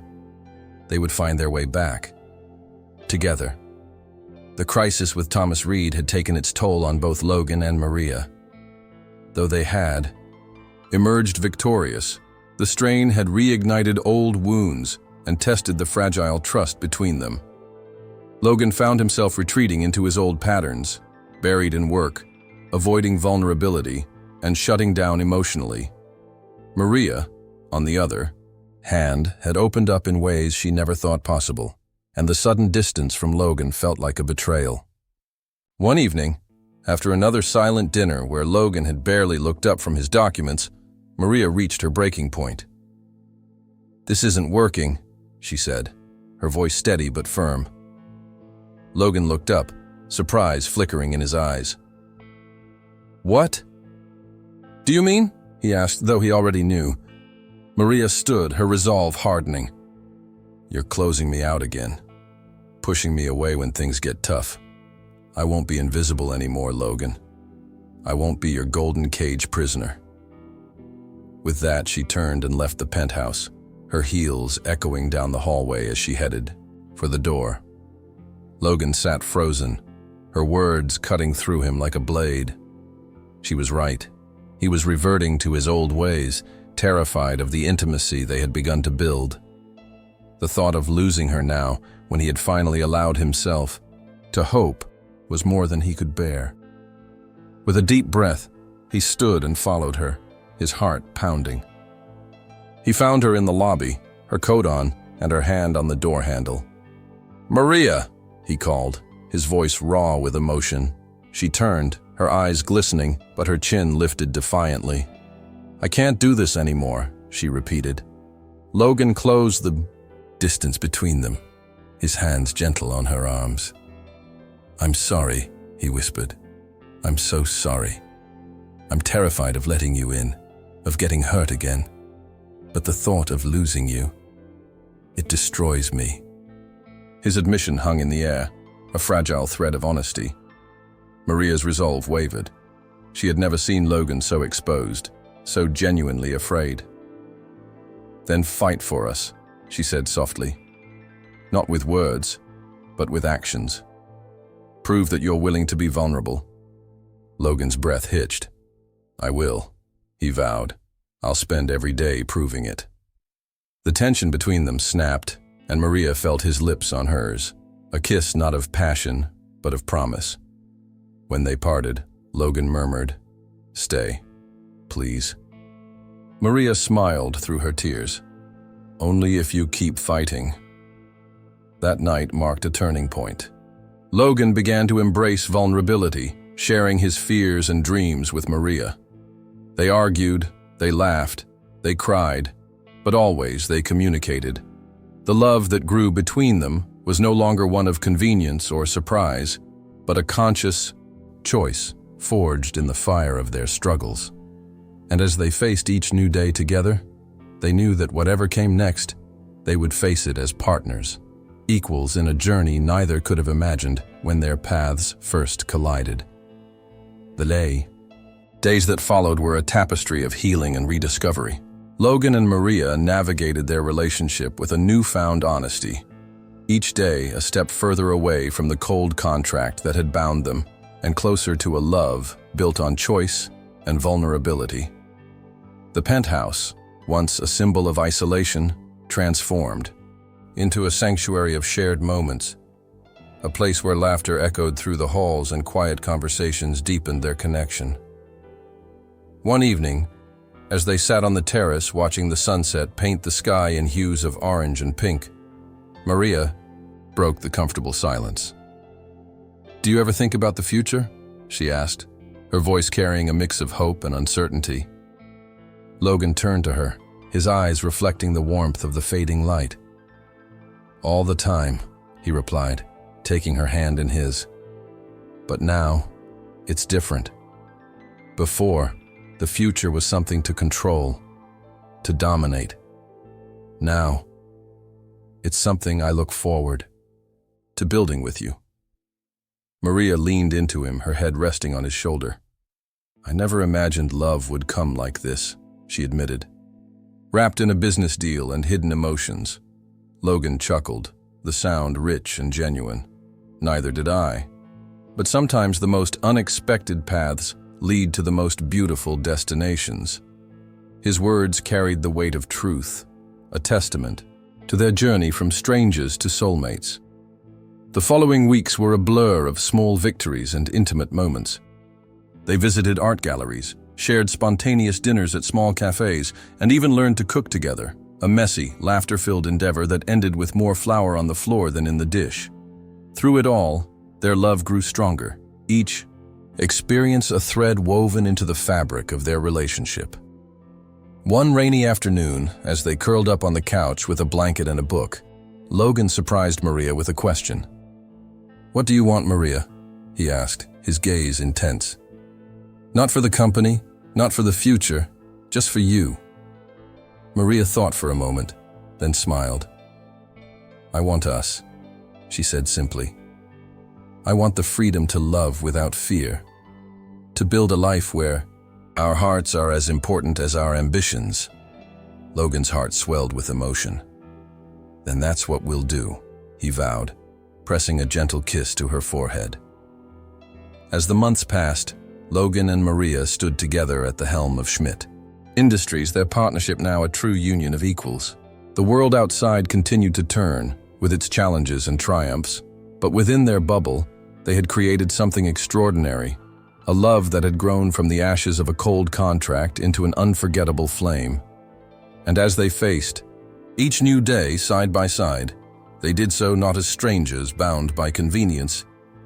They would find their way back. Together. The crisis with Thomas Reed had taken its toll on both Logan and Maria. Though they had emerged victorious, the strain had reignited old wounds and tested the fragile trust between them. Logan found himself retreating into his old patterns, buried in work, avoiding vulnerability, and shutting down emotionally. Maria, on the other hand, had opened up in ways she never thought possible, and the sudden distance from Logan felt like a betrayal. One evening, after another silent dinner where Logan had barely looked up from his documents, Maria reached her breaking point. "This isn't working," she said, her voice steady but firm. Logan looked up, surprise flickering in his eyes. "What do you mean?" he asked, though he already knew. Maria stood, her resolve hardening. "You're closing me out again, pushing me away when things get tough. I won't be invisible anymore, Logan. I won't be your golden cage prisoner." With that, she turned and left the penthouse, her heels echoing down the hallway as she headed for the door. Logan sat frozen, her words cutting through him like a blade. She was right. He was reverting to his old ways, terrified of the intimacy they had begun to build. The thought of losing her now, when he had finally allowed himself to hope, was more than he could bear. With a deep breath, he stood and followed her, his heart pounding. He found her in the lobby, her coat on and her hand on the door handle. "Maria!" he called, his voice raw with emotion. She turned, her eyes glistening, but her chin lifted defiantly. "I can't do this anymore," she repeated. Logan closed the distance between them, his hands gentle on her arms. "I'm sorry," he whispered. "I'm so sorry. I'm terrified of letting you in, of getting hurt again. But the thought of losing you, it destroys me." His admission hung in the air, a fragile thread of honesty. Maria's resolve wavered. She had never seen Logan so exposed, so genuinely afraid. "Then fight for us," she said softly. "Not with words, but with actions. Prove that you're willing to be vulnerable." Logan's breath hitched. "I will," he vowed. "I'll spend every day proving it." The tension between them snapped, and Maria felt his lips on hers, a kiss not of passion, but of promise. When they parted, Logan murmured, "Stay, please." Maria smiled through her tears. "Only if you keep fighting." That night marked a turning point. Logan began to embrace vulnerability, sharing his fears and dreams with Maria. They argued, they laughed, they cried, but always they communicated. The love that grew between them was no longer one of convenience or surprise, but a conscious choice forged in the fire of their struggles. And as they faced each new day together, they knew that whatever came next, they would face it as partners, equals in a journey neither could have imagined when their paths first collided. The days that followed were a tapestry of healing and rediscovery. Logan and Maria navigated their relationship with a newfound honesty, each day a step further away from the cold contract that had bound them, and closer to a love built on choice and vulnerability. The penthouse, once a symbol of isolation, transformed into a sanctuary of shared moments, a place where laughter echoed through the halls and quiet conversations deepened their connection. One evening, as they sat on the terrace watching the sunset paint the sky in hues of orange and pink, Maria broke the comfortable silence. "Do you ever think about the future?" she asked, her voice carrying a mix of hope and uncertainty. Logan turned to her, his eyes reflecting the warmth of the fading light. "All the time," he replied, taking her hand in his. "But now, it's different. Before, the future was something to control, to dominate. Now, it's something I look forward to building with you." Maria leaned into him, her head resting on his shoulder. "I never imagined love would come like this," she admitted. Wrapped in a business deal and hidden emotions. Logan chuckled, the sound rich and genuine. "Neither did I. But sometimes the most unexpected paths lead to the most beautiful destinations." His words carried the weight of truth, a testament to their journey from strangers to soulmates. The following weeks were a blur of small victories and intimate moments. They visited art galleries, shared spontaneous dinners at small cafes, and even learned to cook together, a messy, laughter-filled endeavor that ended with more flour on the floor than in the dish. Through it all, their love grew stronger. Each experienced a thread woven into the fabric of their relationship. One rainy afternoon, as they curled up on the couch with a blanket and a book, Logan surprised Maria with a question. "What do you want, Maria?" he asked, his gaze intense. "Not for the company, not for the future, just for you." Maria thought for a moment, then smiled. "I want us," she said simply. "I want the freedom to love without fear, to build a life where our hearts are as important as our ambitions." Logan's heart swelled with emotion. "Then that's what we'll do," he vowed, pressing a gentle kiss to her forehead. As the months passed, Logan and Maria stood together at the helm of Schmidt Industries, their partnership now a true union of equals. The world outside continued to turn, with its challenges and triumphs, but within their bubble, they had created something extraordinary, a love that had grown from the ashes of a cold contract into an unforgettable flame. And as they faced each new day side by side, they did so not as strangers bound by convenience,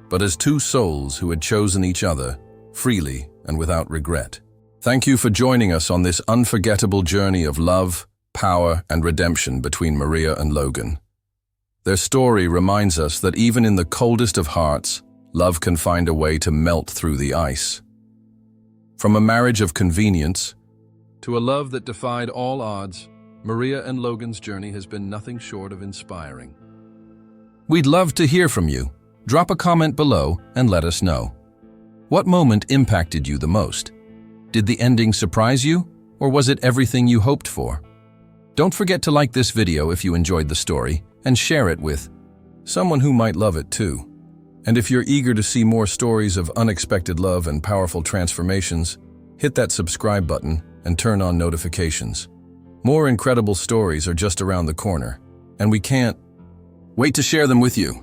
but as two souls who had chosen each other, freely and without regret. Thank you for joining us on this unforgettable journey of love, power, and redemption between Maria and Logan. Their story reminds us that even in the coldest of hearts, love can find a way to melt through the ice. From a marriage of convenience to a love that defied all odds, Maria and Logan's journey has been nothing short of inspiring. We'd love to hear from you. Drop a comment below and let us know. What moment impacted you the most? Did the ending surprise you, or was it everything you hoped for? Don't forget to like this video if you enjoyed the story and share it with someone who might love it too. And if you're eager to see more stories of unexpected love and powerful transformations, hit that subscribe button and turn on notifications. More incredible stories are just around the corner, and we can't wait to share them with you.